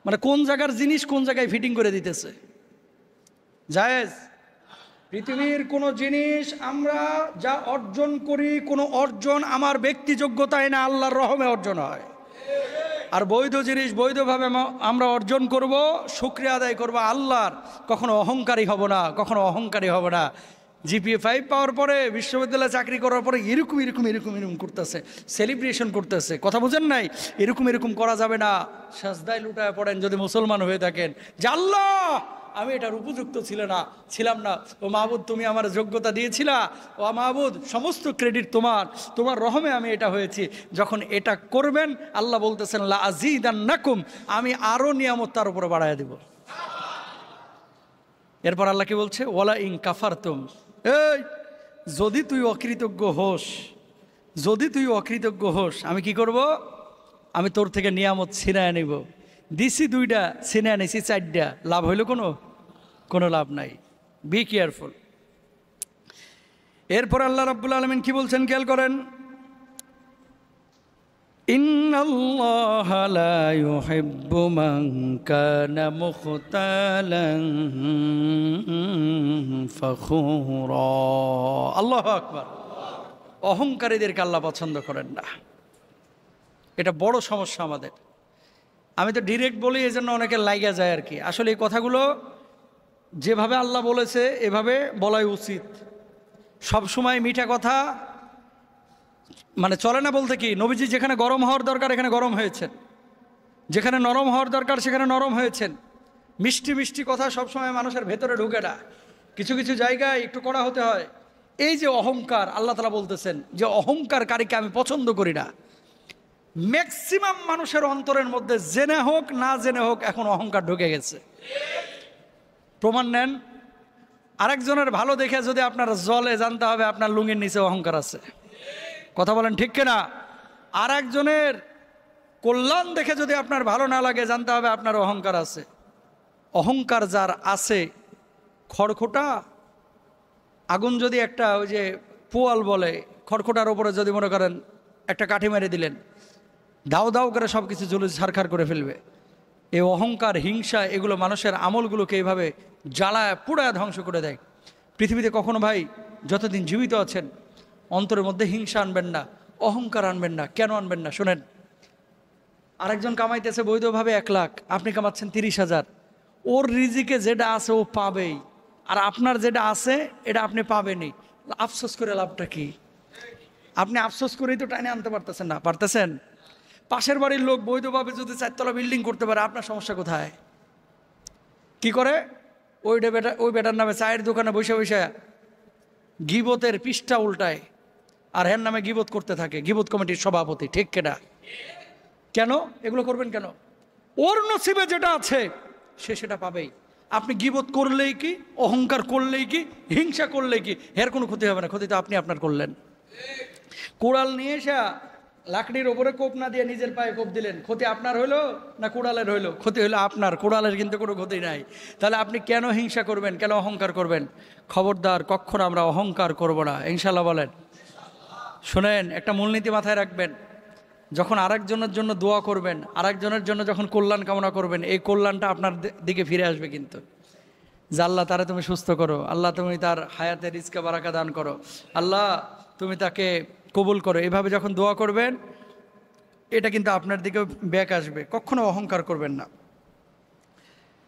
মানে কোন জায়গার জিনিস কোন জায়গায় ফিটিং করে দিতেছে। জায়েজ? পৃথিবীর কোনো জিনিস আমরা যা অর্জন করি, কোনো অর্জন আমার ব্যক্তি যোগ্যতায় না, আল্লাহর রহমে অর্জন হয়। আর বৈধ জিনিস বৈধভাবে আমরা অর্জন করব, শুকরিয়া আদায় করব আল্লাহর। কখনো অহংকারী হব না, কখনো অহংকারী হব না। জিপিএ 5 পাওয়ার পরে, বিশ্ববিদ্যালয়ে চাকরি করার পরে এরকম এরকম এরকম এরকম করতেছে, সেলিব্রেশন করতেছে। কথা বুঝেন নাই? এরকম এরকম করা যাবে না। সাজদায় লুটায় পড়েন যদি মুসলমান হয়ে থাকেন, যে আল্লাহ আমি এটার উপযুক্ত ছিলাম না, ও মাহবুদ তুমি আমার যোগ্যতা দিয়েছিলা, ও মাহবুদ সমস্ত ক্রেডিট তোমার, তোমার রহমে আমি এটা হয়েছি। যখন এটা করবেন আল্লাহ বলতেছেন লা আযীদান্নাকুম, আমি আরো নিয়ামত তার উপরে বাড়ায় দেব। এরপর আল্লাহ কি বলছে? ওয়ালা ইন কাফারতুম, এই যদি তুই অকৃতজ্ঞ হোস, যদি তুই অকৃতজ্ঞ হোস আমি কি করব? আমি তোর থেকে নিয়ামত ছিনায় নিব। দিছি 2টা, ছিনায় নিছি 4টা, লাভ হইল কোনো লাভ নাই। Be careful. এরপর আল্লাহ রাব্বুল আলামিন কি বলছেন খেয়াল করেন, ইন্নাল্লাহা লা ইউহিব্বু মান কানা মুখতালান ফখুরা। আল্লাহু আকবার। অহংকারীদেরকে আল্লাহ পছন্দ করেন না। এটা বড় সমস্যা আমাদের। আমি তো ডিরেক্ট বলি, এই জন্য অনেকে লাইগা যায় আর কি। আসলে এই কথাগুলো যেভাবে আল্লাহ বলেছে এভাবে বলাই উচিত। সব সময় মিঠা কথা মানে চলে না। বলতে কি, নবীজি যেখানে গরম হওয়ার দরকার এখানে গরম হয়েছেন, যেখানে নরম হওয়ার দরকার সেখানে নরম হয়েছেন। মিষ্টি মিষ্টি কথা সবসময় মানুষের ভেতরে ঢুকে না, কিছু কিছু জায়গায় একটু কড়া হতে হয়। এই যে অহংকার, আল্লাহ তাআলা বলতেছেন যে অহংকারকারীকে আমি পছন্দ করি না। ম্যাক্সিমাম মানুষের অন্তরের মধ্যে জেনে হোক না জেনে হোক এখন অহংকার ঢুকে গেছে। প্রমাণ নেন। আরেকজনের ভালো দেখে যদি আপনার জলে, জানতে হবে আপনার লুঙ্গির নিচে অহংকার আছে। কথা বলেন ঠিক কিনা? আরেকজনের কল্যাণ দেখে যদি আপনার ভালো না লাগে, জানতে হবে আপনার অহংকার আছে। অহংকার যার আছে, খড়খোটা আগুন যদি একটা ওই যে পোয়াল বলে, খড়খোটার ওপরে যদি মনে করেন একটা কাঠি মেরে দিলেন, দাও দাও করে সব কিছু জ্বলে ছারখার করে ফেলবে। এই অহংকার, হিংসা, এগুলো মানুষের আমলগুলোকে এইভাবে জ্বালায় পুড়ায় ধ্বংস করে দেয়। পৃথিবীতে কখনো ভাই যতদিন জীবিত আছেন অন্তরের মধ্যে হিংসা আনবেন না, অহংকার আনবেন না। কেন আনবেন না? শোনেন, আরেকজন কামাইতেছে বৈধভাবে 1 লাখ, আপনি কামাচ্ছেন 30,000। ওর রিজিকে যেটা আছে ও পাবেই, আর আপনার যেটা আছে এটা আপনি পাবেনই। আফসোস করে লাভটা কি? আপনি আফসোস করেই তো টাইনে আনতে পারতেছেন না। পারতেছেন? পাশের বাড়ির লোক বৈধভাবে যদি 4 তলা বিল্ডিং করতে পারে, আপনার সমস্যা কোথায়? কি করে? ওই বেটার নামে চায়ের দোকানে বসে বসে গিবতের পৃষ্ঠা উল্টায়, আর এর নামে গিবত করতে থাকে, গিবত কমিটির সভাপতি, ঠিক কেনা? কেন এগুলো করবেন কেন? ওর নসিবে যেটা আছে সে সেটা পাবেই। আপনি গিবত করলেই কি, অহংকার করলেই কি, হিংসা করলেই কি, এর কোনো ক্ষতি হবে না। ক্ষতি তো আপনি আপনার করলেন। কোড়াল নিয়ে এসে লাকড়ির ওপরে কোপ না দিয়ে নিজের পায়ে কোপ দিলেন, ক্ষতি আপনার হইলো না কোড়ালের হইলো? ক্ষতি হইলো আপনার, কোড়ালের কিন্তু কোনো ক্ষতি নাই। তাহলে আপনি কেন হিংসা করবেন, কেন অহংকার করবেন? খবরদার, কখনো আমরা অহংকার করব না, ইনশাল্লাহ বলেন। শোনেন, একটা মূলনীতি মাথায় রাখবেন, যখন আরেকজনের জন্য দোয়া করবেন, আরেকজনের জন্য যখন কল্যাণ কামনা করবেন, এই কল্যাণটা আপনার দিকে ফিরে আসবে কিন্তু। যে আল্লাহ তারে তুমি সুস্থ করো, আল্লাহ তুমি তার হায়াতে রিজকে বারাকা দান করো, আল্লাহ তুমি তাকে কবুল করো, এভাবে যখন দোয়া করবেন এটা কিন্তু আপনার দিকে ব্যাক আসবে। কখনো অহংকার করবেন না।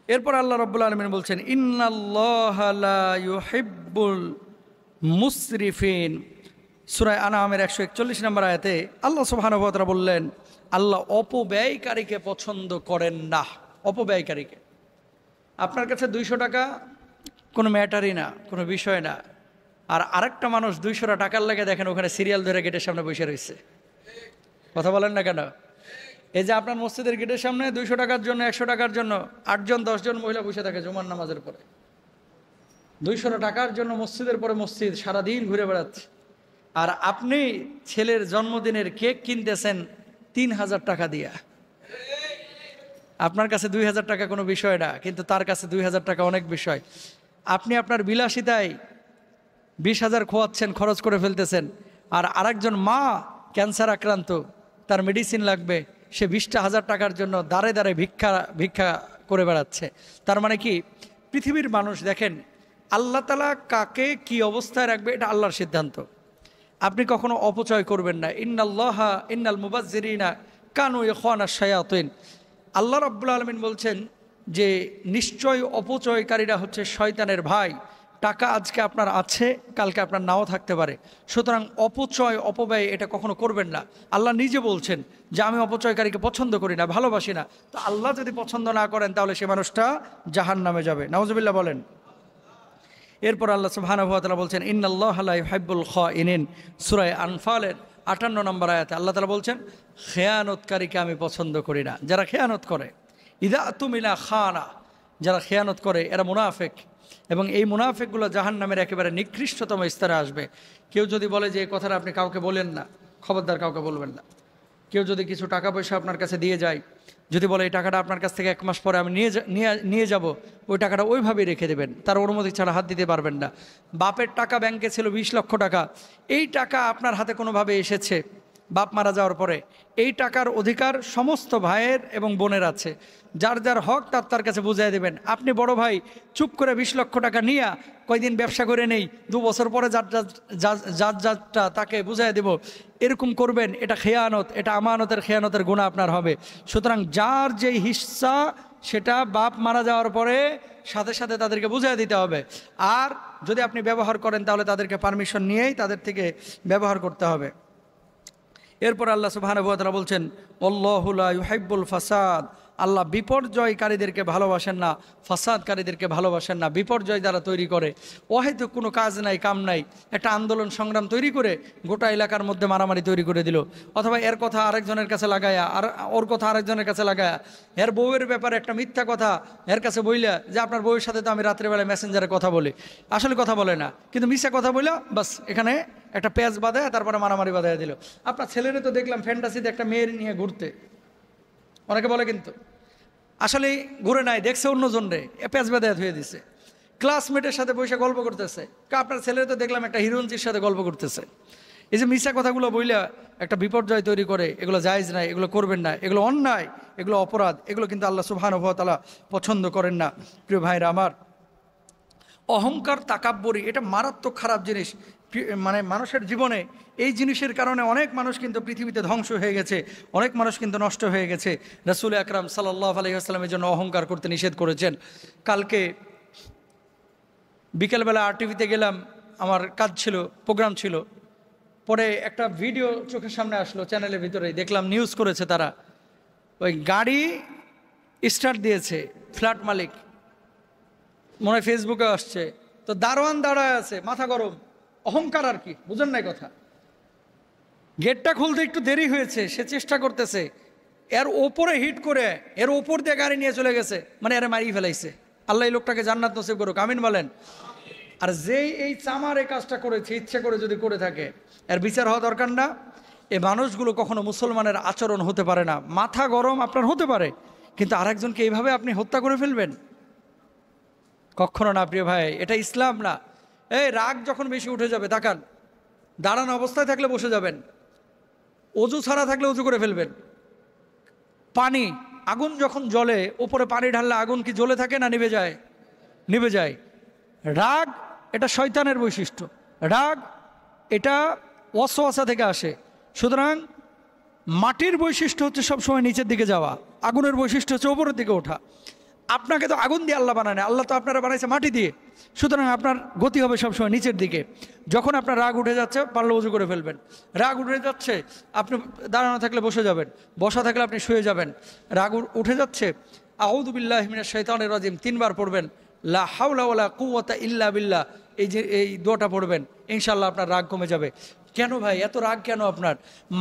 এরপর আল্লাহ রাব্বুল আলামিন বলছেন, ইন্নাল্লাহা লা ইউহিব্বুল মুসরিফিন। সূরা আনআমের 141 নম্বর আয়াতে আল্লাহ সুবহানাহু ওয়া তাআলা বললেন, আল্লাহ অপব্যয়কারীকে পছন্দ করেন না। অপব্যয়কারীকে, আপনার কাছে 200 টাকা কোনো ম্যাটারই না, কোনো বিষয় না, আর আরেকটা মানুষ 200 টাকার লাগে দেখেন ওখানে সিরিয়াল ধরে গেটের সামনে বসে রয়েছে। কথা বলেন না কেন? এই যে আপনার মসজিদের গেটের সামনে 200 টাকার জন্য, 100 টাকার জন্য 8জন 10জন মহিলা বসে থাকে জুমার নামাজের পরে। 200 টাকার জন্য মসজিদের পরে মসজিদ সারাদিন ঘুরে বেড়াচ্ছে, আর আপনি ছেলের জন্মদিনের কেক কিনতেছেন 3000 টাকা দিয়া। আপনার কাছে 2000 টাকা কোনো বিষয় না, কিন্তু তার কাছে 2000 টাকা অনেক বিষয়। আপনি আপনার বিলাসিতায় 20,000 খোয়াচ্ছেন, খরচ করে ফেলতেছেন, আর আরেকজন মা ক্যান্সার আক্রান্ত, তার মেডিসিন লাগবে, সে 20,000 টাকার জন্য দাঁড়ে দাঁড়ে ভিক্ষা করে বেড়াচ্ছে। তার মানে কি, পৃথিবীর মানুষ দেখেন, আল্লাহ তাআলা কাকে কি অবস্থায় রাখবে এটা আল্লাহর সিদ্ধান্ত। আপনি কখনো অপচয় করবেন না। ইন্নাল মুবাজ্জিরিনা কানু ইখওয়ানাশ শায়াতিন। আল্লাহ রাব্বুল আলামিন বলছেন যে নিশ্চয় অপচয়কারীরা হচ্ছে শয়তানের ভাই। টাকা আজকে আপনার আছে, কালকে আপনার নাও থাকতে পারে, সুতরাং অপচয় অপব্যয় এটা কখনো করবেন না। আল্লাহ নিজে বলছেন যে আমি অপচয়কারীকে পছন্দ করি না, ভালোবাসি না। তো আল্লাহ যদি পছন্দ না করেন তাহলে সে মানুষটা জাহান্নামে যাবে, নাউজুবিল্লাহ বলেন। এরপর আল্লাহ সুবহানাহু ওয়া তাআলা বলছেন, ইন্নাল্লাহা লা ইউহিব্বুল খাইনিন। সূরা আনফালের 58 নম্বর আয়াতে আল্লাহ তাআলা বলছেন, খেয়ানতকারীকে আমি পছন্দ করি না। যারা খেয়ানত করে, ইদা তুমিনা খানা, যারা খেয়ানত করে এরা মুনাফিক, এবং এই মুনাফিকগুলো জাহান্নামের একেবারে নিকৃষ্টতম স্তরে আসবে। কেউ যদি বলে যে এই কথাটা আপনি কাউকে বলেন না, খবরদার কাউকে বলবেন না। কেউ যদি কিছু টাকা পয়সা আপনার কাছে দিয়ে যায়, যদি বলে এই টাকাটা আপনার কাছ থেকে 1 মাস পরে আমি নিয়ে যাব, ওই টাকাটা ওইভাবেই রেখে দেবেন, তার অনুমতি ছাড়া হাত দিতে পারবেন না। বাপের টাকা ব্যাংকে ছিল 20 লক্ষ টাকা, এই টাকা আপনার হাতে কোনোভাবে এসেছে বাপ মারা যাওয়ার পরে, এই টাকার অধিকার সমস্ত ভাইয়ের এবং বোনের আছে। যার যার হক তার কাছে বুঝাই দেবেন। আপনি বড় ভাই চুপ করে 20 লক্ষ টাকা নিয়ে কয়দিন ব্যবসা করে নেই, 2 বছর পরে যারটা তাকে বুঝাই দেব, এরকম করবেন, এটা খেয়ানত, এটা আমানতের খেয়ানতের গুনাহ আপনার হবে। সুতরাং যার যেই হিস্সা সেটা বাপ মারা যাওয়ার পরে সাথে সাথে তাদেরকে বুঝাই দিতে হবে। আর যদি আপনি ব্যবহার করেন তাহলে তাদেরকে পারমিশন নিয়েই তাদের থেকে ব্যবহার করতে হবে। এরপর আল্লাহ সুবহানাহু ওয়া তাআলা বলছেন, আল্লাহু লা ইউহিব্বুল ফাসাদ। আল্লাহ বিপর্যয়কারীদেরকে ভালোবাসেন না, ফাসাদকারীদেরকে ভালোবাসেন না। বিপর্যয় দ্বারা তৈরি করে, হয়তো কোনো কাজ নাই কাম নাই, একটা আন্দোলন সংগ্রাম তৈরি করে গোটা এলাকার মধ্যে মারামারি তৈরি করে দিল, অথবা এর কথা আরেকজনের কাছে লাগায়া, আর ওর কথা আরেকজনের কাছে লাগায়া, এর বউয়ের ব্যাপারে একটা মিথ্যা কথা এর কাছে বইলা যে আপনার বউয়ের সাথে তো আমি রাত্রেবেলায় মেসেঞ্জারে কথা বলি, আসলে কথা বলে না, কিন্তু মিথ্যা কথা বইলা বাস এখানে একটা পেঁয়াজ বাঁধায় তারপরে মারামারি বাঁধায় দিল। আপনার ছেলেরে তো দেখলাম ফ্যান্টাসিতে একটা মেয়ের নিয়ে ঘুরতে, অনেকে বলে কিন্তু আসলে ঘুরে নাই, দেখছে অন্যজনরে পেঁয়াজ বাঁধায় ধুয়ে দিছে, ক্লাসমেটের সাথে বসে গল্প করতেছে। আপনার ছেলেরে তো দেখলাম একটা হিরোইনচির সাথে গল্প করতেছে। এই যে মিথ্যা কথাগুলো বইলা একটা বিপর্যয় তৈরি করে, এগুলো জায়েজ নাই, এগুলো করবেন না, এগুলো অন্যায়, এগুলো অপরাধ, এগুলো কিন্তু আল্লাহ সুবহানাহু ওয়া তাআলা পছন্দ করেন না। প্রিয় ভাইরা আমার, অহংকার তাকাব্বুরি এটা মারাত্মক খারাপ জিনিস। মানে মানুষের জীবনে এই জিনিসের কারণে অনেক মানুষ কিন্তু পৃথিবীতে ধ্বংস হয়ে গেছে, অনেক মানুষ কিন্তু নষ্ট হয়ে গেছে। রাসূল আকরাম সাল্লাল্লাহু আলাইহি ওয়াসাল্লামের জন্য অহংকার করতে নিষেধ করেছেন। কালকে বিকেলবেলা আরটিভিতে গেলাম, আমার কাজ ছিল, প্রোগ্রাম ছিল, পরে একটা ভিডিও চোখের সামনে আসলো চ্যানেলের ভিতরে, দেখলাম নিউজ করেছে তারা, ওই গাড়ি স্টার্ট দিয়েছে ফ্ল্যাট মালিক, মনে হয় ফেসবুকে আসছে, তো দারোয়ান দাঁড়ায় আছে, মাথা গরম, অহংকার আর কি, বুঝেন নাই কথা। গেটটা খুলতে একটু দেরি হয়েছে, সে চেষ্টা করতেছে, এর ওপরে হিট করে এর ওপর দিয়ে গাড়ি নিয়ে চলে গেছে, মানে এর মারিয়ে ফেলাইছে। আল্লাহ এই লোকটাকে জান্নাত নসিব করুক, আমিন বলেন। আর যেই এই চামার এই কাজটা করেছে, ইচ্ছে করে যদি করে থাকে, এর বিচার হওয়া দরকার না? এই মানুষগুলো কখনো মুসলমানের আচরণ হতে পারে না। মাথা গরম আপনার হতে পারে, কিন্তু আরেকজনকে এইভাবে আপনি হত্যা করে ফেলবেন, কখনো না প্রিয় ভাই, এটা ইসলাম না। এই রাগ যখন বেশি উঠে যাবে, তাকান, দাঁড়ানো অবস্থায় থাকলে বসে যাবেন, অজু ছাড়া থাকলে অজু করে ফেলবেন। পানি, আগুন যখন জ্বলে, উপরে পানি ঢাললে আগুন কি জ্বলে থাকে না নিভে যায়? নিভে যায়। রাগ এটা শয়তানের বৈশিষ্ট্য, রাগ এটা ওয়াসওয়াসা থেকে আসে। সুতরাং মাটির বৈশিষ্ট্য হচ্ছে সবসময় নিচের দিকে যাওয়া, আগুনের বৈশিষ্ট্য হচ্ছে উপরের দিকে ওঠা। আপনাকে তো আগুন দিয়ে আল্লাহ বানায় না, আল্লাহ তো আপনারা বানাইছে মাটি দিয়ে। সুতরাং আপনার গতি হবে সবসময় নিচের দিকে। যখন আপনার রাগ উঠে যাচ্ছে, পারলে উজু করে ফেলবেন। রাগ উঠে যাচ্ছে, আপনি দাঁড়ানো থাকলে বসে যাবেন, বসা থাকলে আপনি শুয়ে যাবেন। রাগ উঠে যাচ্ছে, আউযু বিল্লাহি মিনাশ শাইতানির রাজিম 3 বার পড়বেন, লা হাওলা ওয়ালা কুওয়াতা ইল্লা বিল্লাহ, এই দোয়াটা পড়বেন, ইনশাআল্লাহ আপনার রাগ কমে যাবে। কেন ভাই এত রাগ কেন আপনার?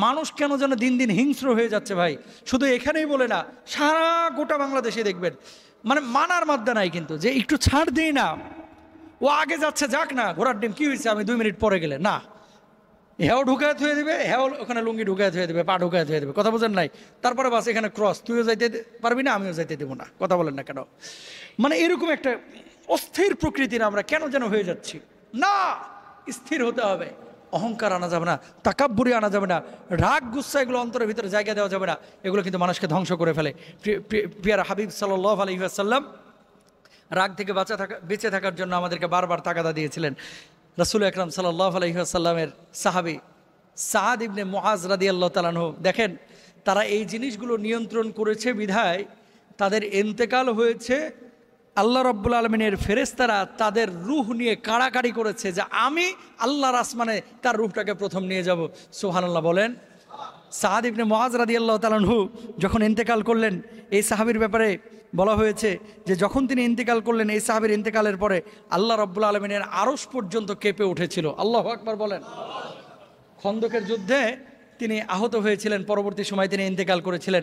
মানুষ কেন যেন দিন দিন হিংস্র হয়ে যাচ্ছে ভাই। শুধু এখানেই বলে না, সারা গোটা বাংলাদেশে দেখবেন, মানে মানার মাদ্দা নাই, কিন্তু যে একটু ছাড় দিই না, ও আগে যাচ্ছে, যাক না, ঘোড়ার ডিম কী হয়েছে, আমি 2 মিনিট পরে গেলে না, হেও ঢুকায় থুয়ে দেবে, হেও ওখানে লুঙ্গি ঢুকায় থুয়ে দেবে, পা ঢুকায় থুয়ে দেবে, কথা বোঝেন নাই? তারপরে বাস এখানে ক্রস, তুইও যাইতে পারবি না, আমিও যাইতে দেবো না, কথা বলেন না কেন? মানে এরকম একটা অস্থির প্রকৃতির আমরা কেন যেন হয়ে যাচ্ছি। না, স্থির হতে হবে, অহংকার আনা যাবে না, তাকাব্বুরি আনা যাবে না, রাগ গুচ্ছা এগুলো অন্তরের ভিতরে জায়গা দেওয়া যাবে না, এগুলো কিন্তু মানুষকে ধ্বংস করে ফেলে। পিয়ারা হাবিব সাল্লাল্লাহু আলাইহি ওয়াসাল্লাম রাগ থেকে বেঁচে থাকার জন্য আমাদেরকে বারবার তাগাদা দিয়েছিলেন। রাসূল আকরাম সাল্লাল্লাহু আলাইহি ওয়াসাল্লামের সাহাবী সাদ ইবনে মুআজ রাদিয়াল্লাহু তাআলা আনহু, দেখেন তারা এই জিনিসগুলো নিয়ন্ত্রণ করেছে বিধায় তাদের ইন্তেকাল হয়েছে। আল্লাহ রাব্বুল আলামিনের ফেরেশতারা তাদের রূহ নিয়ে কাড়াকাড়ি করেছে যে আমি আল্লাহর আসমানে তার রূহটাকে প্রথম নিয়ে যাব। সুবহানাল্লাহ বলেন। সাদ ইবনে মুআজ রাদিয়াল্লাহু তাআলা আনহু যখন ইন্তেকাল করলেন, এই সাহাবীর ব্যাপারে বলা হয়েছে যে যখন তিনি ইন্তেকাল করলেন, এই সাহাবীর ইন্তেকালের পরে আল্লাহ রাব্বুল আলামিনের আরশ পর্যন্ত কেঁপে উঠেছিল। আল্লাহু আকবার বলেন। খন্দকের যুদ্ধে তিনি আহত হয়েছিলেন, পরবর্তী সময় তিনি ইন্তেকাল করেছিলেন।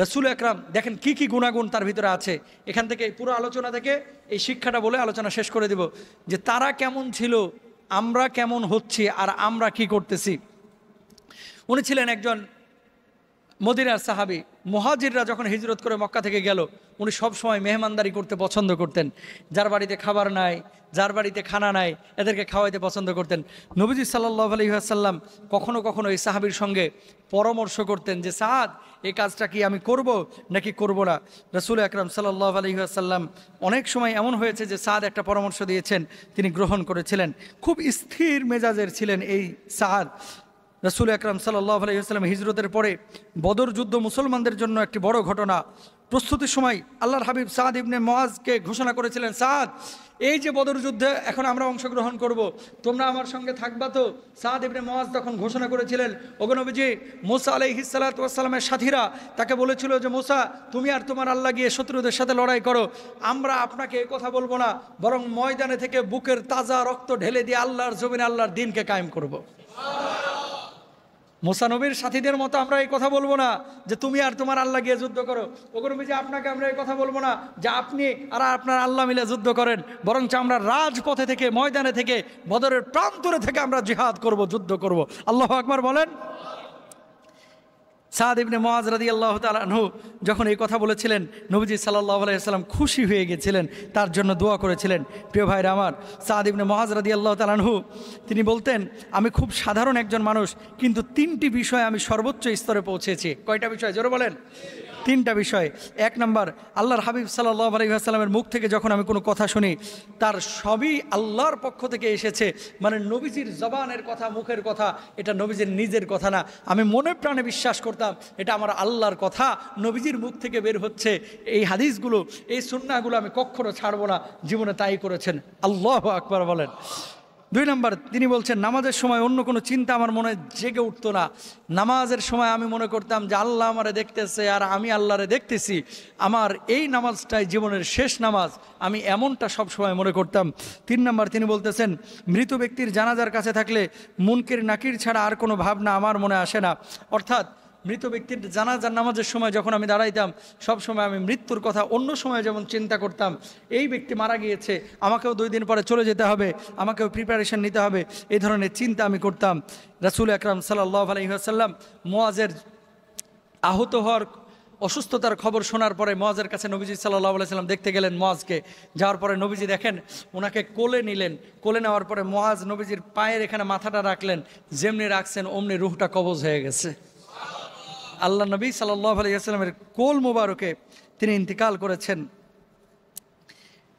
রাসূল আকরাম দেখেন কি কি গুণাগুণ তার ভিতরে আছে। এখান থেকে পুরো আলোচনা থেকে এই শিক্ষাটা বলে আলোচনা শেষ করে দেব যে তারা কেমন ছিল, আমরা কেমন হচ্ছি, আর আমরা কি করতেছি। উনি ছিলেন একজন মদিনার সাহাবী। মুহাজিররা যখন হিজরত করে মক্কা থেকে গেল, উনি সবসময় মেহমানদারি করতে পছন্দ করতেন। যার বাড়িতে খাবার নাই, যার বাড়িতে খানা নাই, এদেরকে খাওয়াইতে পছন্দ করতেন। নবীজি সাল্লাল্লাহু আলাইহি ওয়াসাল্লাম কখনো কখনো এই সাহাবীর সঙ্গে পরামর্শ করতেন যে সাদ, এই কাজটা কি আমি করব নাকি করব না। রাসূল আকরাম সাল্লাল্লাহু আলাইহি ওয়াসাল্লাম অনেক সময় এমন হয়েছে যে সাদ একটা পরামর্শ দিয়েছেন, তিনি গ্রহণ করেছিলেন। খুব স্থির মেজাজের ছিলেন এই সাদ। রাসূল আকরাম সাল্লাল্লাহু আলাইহি ওয়াসাল্লাম হিজরতের পরে বদর যুদ্ধ মুসলমানদের জন্য একটি বড় ঘটনা। প্রস্তুতির সময় আল্লাহর হাবিব সাদ ইবনে মুআজকে ঘোষণা করেছিলেন, সাদ, এই যে বদর যুদ্ধে এখন আমরা অংশগ্রহণ করব, তোমরা আমার সঙ্গে থাকবা তো? সাদ ইবনে মুআজ তখন ঘোষণা করেছিলেন, ওগো নবীজি, মুসা আলাইহিস সালাতু ওয়াস সালামের সাথীরা তাকে বলেছিল যে মুসা, তুমি আর তোমার আল্লাহ গিয়ে শত্রুদের সাথে লড়াই করো, আমরা আপনাকে এই কথা বলবো না, বরং ময়দানে থেকে বুকের তাজা রক্ত ঢেলে দিয়ে আল্লাহর জমিনে আল্লাহর দ্বীনকে কায়েম করব। মুসা নবীর সাথীদের মতো আমরা এই কথা বলবো না যে তুমি আর তোমার আল্লাহ গিয়ে যুদ্ধ করো। ওগো নবীজি, আপনাকে আমরা এই কথা বলবো না যে আপনি আর আপনার আল্লাহ মিলে যুদ্ধ করেন, বরঞ্চ আমরা রাজপথে থেকে, ময়দানে থেকে, বদরের প্রান্তরে থেকে আমরা জিহাদ করব, যুদ্ধ করব। আল্লাহু আকবার বলেন। সাদ ইবনে মুআজ রাদিয়াল্লাহু তাআলা আনহু যখন এই কথা বলেছিলেন, নবীজি সাল্লাল্লাহু আলাইহি ওয়াসাল্লাম খুশি হয়ে গেছিলেন, তার জন্য দোয়া করেছিলেন। প্রিয় ভাইরা আমার, সাদ ইবনে মুআজ রাদিয়াল্লাহু তাআলা আনহু তিনি বলতেন, আমি খুব সাধারণ একজন মানুষ, কিন্তু 3টি বিষয়ে আমি সর্বোচ্চ স্তরে পৌঁছেছি। কয়টা বিষয় জোরে বলেন? 3টা বিষয়। 1 নম্বর, আল্লাহর হাবিব সাল্লাল্লাহু আলাইহি ওয়াসাল্লামের মুখ থেকে যখন আমি কোনো কথা শুনি, তার সবই আল্লাহর পক্ষ থেকে এসেছে। মানে নবীজির জবানের কথা, মুখের কথা, এটা নবীজির নিজের কথা না। আমি মনে প্রাণে বিশ্বাস করতাম এটা আমার আল্লাহর কথা, নবীজির মুখ থেকে বের হচ্ছে। এই হাদিসগুলো, এই সুন্নাহগুলো আমি কখনো ছাড়বো না। জীবনে তাই করেছেন। আল্লাহু আকবার বলেন। 2 নম্বর তিনি বলছেন, নামাজের সময় অন্য কোনো চিন্তা আমার মনে জেগে উঠতো না। নামাজের সময় আমি মনে করতাম যে আল্লাহ আমারে দেখতেছে আর আমি আল্লাহরে দেখতেছি, আমার এই নামাজটাই জীবনের শেষ নামাজ, আমি এমনটা সব সময় মনে করতাম। 3 নম্বর তিনি বলতেছেন, মৃত ব্যক্তির জানাজার কাছে থাকলে মুনকির নাকির ছাড়া আর কোনো ভাবনা আমার মনে আসে না। অর্থাৎ মৃত ব্যক্তির জানাজার নামাজের সময় যখন আমি দাঁড়াইতাম, সব সময় আমি মৃত্যুর কথা অন্য সময় যেমন চিন্তা করতাম, এই ব্যক্তি মারা গিয়েছে, আমাকেও 2 দিন পরে চলে যেতে হবে, আমাকেও প্রিপারেশন নিতে হবে, এই ধরনের চিন্তা আমি করতাম। রাসূল আকরাম সাল্লাল্লাহু আলাইহি ওয়াসাল্লাম মুআজের আহত হওয়ার অসুস্থতার খবর শোনার পরে মুআজের কাছে নবীজি সাল্লাল্লাহু আলাইহি ওয়াসাল্লাম দেখতে গেলেন মুআজকে। যাওয়ার পরে নবীজি দেখেন ওনাকে কোলে নিলেন, কোলে নেওয়ার পরে মুআজ নবীজির পায়ের এখানে মাথাটা রাখলেন, যেমনি রাখছেন অমনি রূহটা কবজ হয়ে গেছে। আল্লাহ নবী সাল্লাল্লাহু আলাইহি ওয়াসাল্লামের কোল মুবারকে তিনি ইন্তিকাল করেছেন।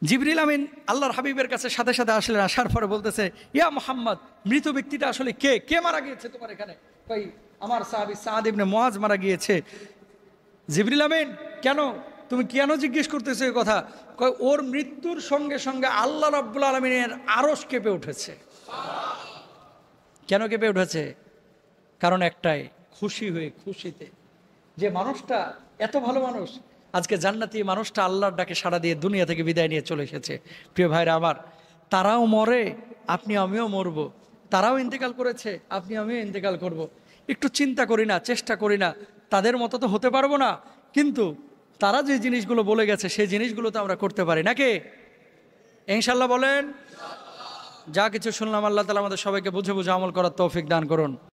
জিবরিল আমিন আল্লাহর হাবিবের কাছে সাথে সাথে আসলেন, আসার পরে বলতেছে, ইয়া মুহাম্মদ, মৃত ব্যক্তিটা আসলে কে? কে মারা গিয়েছে তোমার এখানে? কই, আমার সাহাবী সাদ ইবনে মুআজ মারা গিয়েছে। জিবরিল আমিন, কেন? তুমি কেন জিজ্ঞেস করতেছো এই কথা? কই, ওর মৃত্যুর সঙ্গে সঙ্গে আল্লাহ রাব্বুল আলামিনের আরশ কেঁপে উঠেছে। কেন কেঁপে উঠেছে? কারণ একটাই, খুশি হয়ে, খুশিতে। যে মানুষটা এত ভালো মানুষ, আজকে জান্নাতি মানুষটা আল্লাহর ডাকে সাড়া দিয়ে দুনিয়া থেকে বিদায় নিয়ে চলে এসেছে। প্রিয় ভাইরা আমার, তারাও মরে, আপনি আমিও মরব। তারাও ইন্তেকাল করেছে, আপনি আমিও ইন্তেকাল করব। একটু চিন্তা করি না, চেষ্টা করি না, তাদের মতো তো হতে পারবো না, কিন্তু তারা যে জিনিসগুলো বলে গেছে সেই জিনিসগুলো তো আমরা করতে পারি নাকি? ইনশাল্লাহ বলেন। যা কিছু শুনলাম আল্লাহ তাআলা আমাদের সবাইকে বুঝে বুঝে আমল করার তৌফিক দান করুন।